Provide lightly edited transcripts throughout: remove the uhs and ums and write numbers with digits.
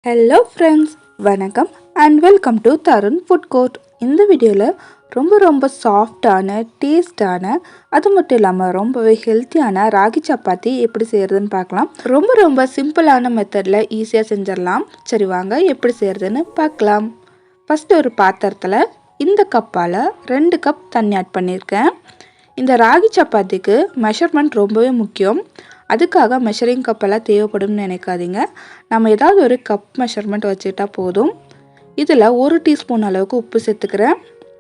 Hello friends, வணக்கம் and welcome to Tarun food court. இந்த வீடியோவில் ரொம்ப சாஃப்டான டேஸ்டான அது மட்டும் இல்லாமல் ரொம்பவே ஹெல்த்தியான ராகி சப்பாத்தி எப்படி செய்கிறதுன்னு பார்க்கலாம். ரொம்ப சிம்பிளான மெத்தடில் ஈஸியாக செஞ்சிடலாம். சரி வாங்க எப்படி செய்கிறதுன்னு பார்க்கலாம். ஃபஸ்ட்டு ஒரு பாத்திரத்தில் இந்த கப்பால் 2 கப் தண்ணி ஆட் பண்ணியிருக்கேன். இந்த ராகி சப்பாத்திக்கு மெஷர்மெண்ட் ரொம்பவே முக்கியம். அதுக்காக மெஷரிங் கப்பெல்லாம் தேவைப்படும்னு நினைக்காதீங்க. நம்ம ஏதாவது ஒரு கப் மெஷர்மெண்ட் வச்சுக்கிட்டா போதும். இதில் 1 டீஸ்பூன் அளவுக்கு உப்பு சேர்த்துக்கிறேன்.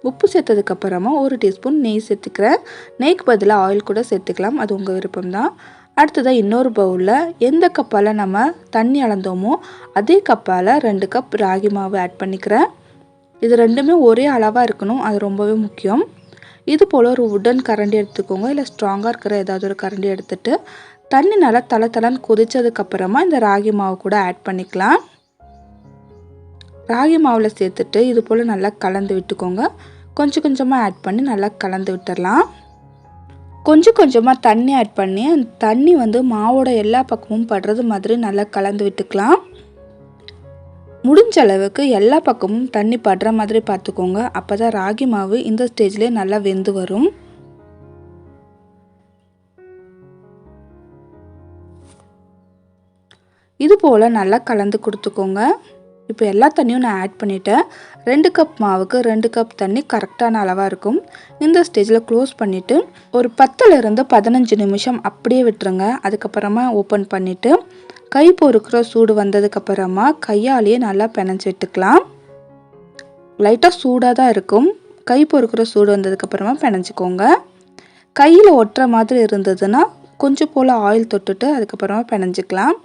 உப்பு சேர்த்ததுக்கப்புறமா 1 டீஸ்பூன் நெய் சேர்த்துக்கிறேன். நெய்க்கு பதிலாக ஆயில் கூட சேர்த்துக்கலாம், அது உங்கள் விருப்பம்தான். அடுத்ததாக இன்னொரு பவுலில் எந்த கப்பால் நம்ம தண்ணி அளந்தோமோ அதே கப்பால் 2 கப் ராகி மாவு ஆட் பண்ணிக்கிறேன். இது ரெண்டுமே ஒரே அளவாக இருக்கணும், அது ரொம்பவே முக்கியம். இது போல் ஒரு உடன் கரண்டி எடுத்துக்கோங்க, இல்லை ஸ்ட்ராங்காக இருக்கிற ஏதாவது ஒரு கரண்டி எடுத்துகிட்டு தண்ணி நல்லா தளன்னு கொதிச்சதுக்கப்புறமா இந்த ராகி மாவு கூட ஆட் பண்ணிக்கலாம். ராகி மாவில் சேர்த்துட்டு இது போல் நல்லா கலந்து விட்டுக்கோங்க. கொஞ்சமாக ஆட் பண்ணி நல்லா கலந்து விட்டுடலாம். கொஞ்சமாக தண்ணி ஆட் பண்ணி அந்த தண்ணி மாவோட எல்லா பக்கமும் படுறது மாதிரி நல்லா கலந்து விட்டுக்கலாம். முடிஞ்ச அளவுக்கு எல்லா பக்கமும் தண்ணி படுற மாதிரி பார்த்துக்கோங்க. அப்போ தான் ராகி மாவு இந்த ஸ்டேஜ்லேயே நல்லா வெந்து வரும். இது போல் நல்லா கலந்து கொடுத்துக்கோங்க. இப்போ எல்லா தண்ணியும் நான் ஆட் பண்ணிவிட்டேன். 2 கப் மாவுக்கு 2 கப் தண்ணி கரெக்டான அளவாக இருக்கும். இந்த ஸ்டேஜில் க்ளோஸ் பண்ணிவிட்டு ஒரு 10லேருந்து 15 நிமிஷம் அப்படியே விட்டுருங்க. அதுக்கப்புறமா ஓப்பன் பண்ணிவிட்டு கை பொறுக்கிற சூடு வந்ததுக்கப்புறமா கையாலேயே நல்லா பிணைஞ்சி விட்டுக்கலாம். லைட்டாக சூடாக தான் இருக்கும். கை பொறுக்கிற சூடு வந்ததுக்கப்புறமா பிணைஞ்சிக்கோங்க. கையில் ஒட்டுற மாதிரி இருந்ததுன்னா கொஞ்சம் போல் ஆயில் தொட்டுட்டு அதுக்கப்புறமா பிணைஞ்சிக்கலாம்.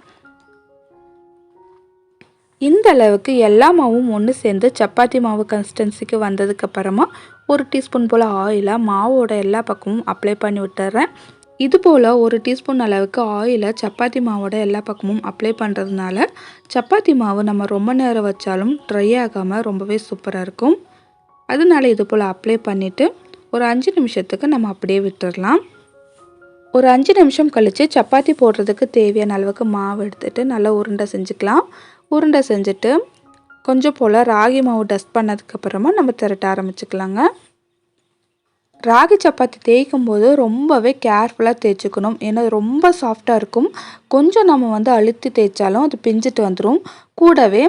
இந்த அளவுக்கு எல்லா மாவும் ஒன்று சேர்ந்து சப்பாத்தி மாவு கன்சிஸ்டன்சிக்கு வந்ததுக்கப்புறமா 1 டீஸ்பூன் போல் ஆயிலை மாவோட எல்லா பக்கமும் அப்ளை பண்ணி விட்டுறேன். இது போல் 1 டீஸ்பூன் அளவுக்கு ஆயிலை சப்பாத்தி மாவோட எல்லா பக்கமும் அப்ளை பண்ணுறதுனால சப்பாத்தி மாவு நம்ம ரொம்ப நேரம் வச்சாலும் ட்ரை ஆகாமல் ரொம்பவே சூப்பராக இருக்கும். அதனால இது போல் அப்ளை பண்ணிவிட்டு ஒரு 5 நிமிஷத்துக்கு நம்ம அப்படியே விட்டுடலாம். ஒரு 5 நிமிஷம் கழித்து சப்பாத்தி போடுறதுக்கு தேவையான அளவுக்கு மாவு எடுத்துகிட்டு நல்லா உருண்டை செஞ்சுக்கலாம். உருண்டை செஞ்சுட்டு கொஞ்சம் போல் ராகி மாவு டஸ்ட் பண்ணதுக்கப்புறமா நம்ம திரட்ட ஆரம்பிச்சுக்கலாங்க. ராகி சப்பாத்தி தேய்க்கும் போது ரொம்பவே கேர்ஃபுல்லாக தேய்ச்சிக்கணும். ஏன்னா ரொம்ப சாஃப்டாக இருக்கும். கொஞ்சம் நம்ம அழுத்தி தேய்ச்சாலும் அது பிஞ்சிட்டு வந்துடும். கூடவே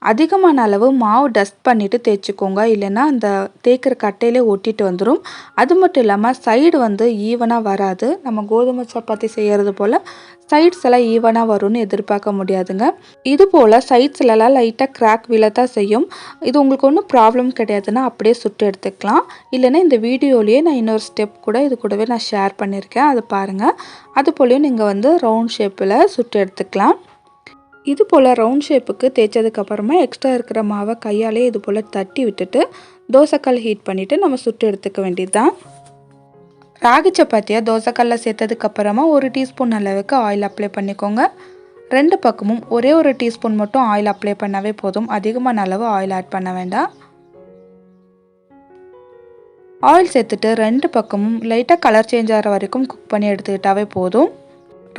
அதிகமான அளவு மாவு டஸ்ட் பண்ணிவிட்டு தேய்ச்சிக்கோங்க, இல்லைன்னா அந்த தேய்க்கிற கட்டையிலே ஒட்டிட்டு வந்துடும். அது மட்டும் இல்லாமல் சைடு ஈவனாக வராது. நம்ம கோதுமை சப்பாத்தி செய்கிறது போல் சைட்ஸ் எல்லாம் ஈவனாக வரும்னு எதிர்பார்க்க முடியாதுங்க. இது போல் சைட்ஸ்லலாம் லைட்டாக கிராக் விழத்தான் செய்யும். இது உங்களுக்கு ஒன்றும் ப்ராப்ளம் கிடையாதுன்னா அப்படியே சுட்டு எடுத்துக்கலாம். இல்லைன்னா இந்த வீடியோலேயே நான் இன்னொரு ஸ்டெப் கூட இது கூடவே நான் ஷேர் பண்ணியிருக்கேன், அது பாருங்கள். அது போலையும் நீங்கள் ரவுண்ட் ஷேப்பில் சுட்டு எடுத்துக்கலாம். இது போல் ரவுண்ட் ஷேப்புக்கு தேய்ச்சதுக்கப்புறமா எக்ஸ்ட்ரா இருக்கிற மாவை கையாலே இது போல் தட்டி விட்டுட்டு தோசைக்கல் ஹீட் பண்ணிவிட்டு நம்ம சுட்டு எடுத்துக்க வேண்டியது தான். ராகி சப்பாத்தியை தோசைக்கல்லில் சேர்த்ததுக்கப்புறமா 1 டீஸ்பூன் அளவுக்கு ஆயில் அப்ளை பண்ணிக்கோங்க. 2 பக்கமும் ஒரே 1 டீஸ்பூன் மட்டும் ஆயில் அப்ளை பண்ணாவே போதும். அதிகமான அளவு ஆயில் ஆட் பண்ண வேண்டாம். ஆயில் சேர்த்துட்டு 2 பக்கமும் லைட்டாக கலர் சேஞ்ச் ஆகிற வரைக்கும் குக் பண்ணி எடுத்துக்கிட்டாவே போதும்.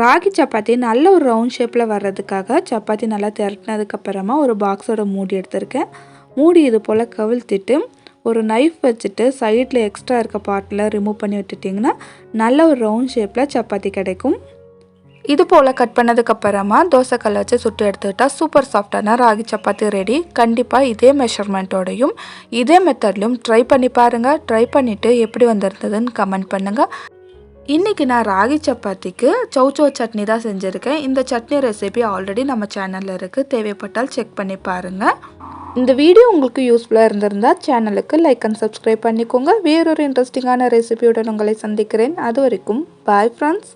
ராகி சப்பாத்தி நல்ல ஒரு ரவுண்ட் ஷேப்பில் வர்றதுக்காக சப்பாத்தி நல்லா திரட்டினதுக்கப்புறமா ஒரு பாக்ஸோட மூடி எடுத்திருக்கேன். மூடி இது போல் கவிழ்த்திட்டு ஒரு நைஃப் வச்சுட்டு சைடில் எக்ஸ்ட்ரா இருக்க பார்ட்டில் ரிமூவ் பண்ணி விட்டுட்டிங்கன்னா நல்ல ஒரு ரவுண்ட் ஷேப்பில் சப்பாத்தி கிடைக்கும். இது போல் கட் பண்ணதுக்கப்புறமா தோசைக்கல்லை வச்சு சுட்டு எடுத்துக்கிட்டால் சூப்பர் சாஃப்டான ராகி சப்பாத்தி ரெடி. கண்டிப்பாக இதே மெஷர்மெண்ட்டோடையும் இதே மெத்தட்லையும் ட்ரை பண்ணி பாருங்கள். ட்ரை பண்ணிவிட்டு எப்படி வந்திருந்ததுன்னு கமெண்ட் பண்ணுங்கள். இன்றைக்கி நான் ராகி சப்பாத்திக்கு சௌச்சோ சட்னி தான் செஞ்சுருக்கேன். இந்த சட்னி ரெசிபி ஆல்ரெடி நம்ம சேனலில் இருக்குது, தேவைப்பட்டால் செக் பண்ணி பாருங்கள். இந்த வீடியோ உங்களுக்கு யூஸ்ஃபுல்லாக இருந்திருந்தால் சேனலுக்கு லைக் அண்ட் சப்ஸ்கிரைப் பண்ணிக்கோங்க. வேறொரு இன்ட்ரெஸ்டிங்கான ரெசிபியுடன் உங்களை சந்திக்கிறேன். அது வரைக்கும் பாய் ஃப்ரெண்ட்ஸ்.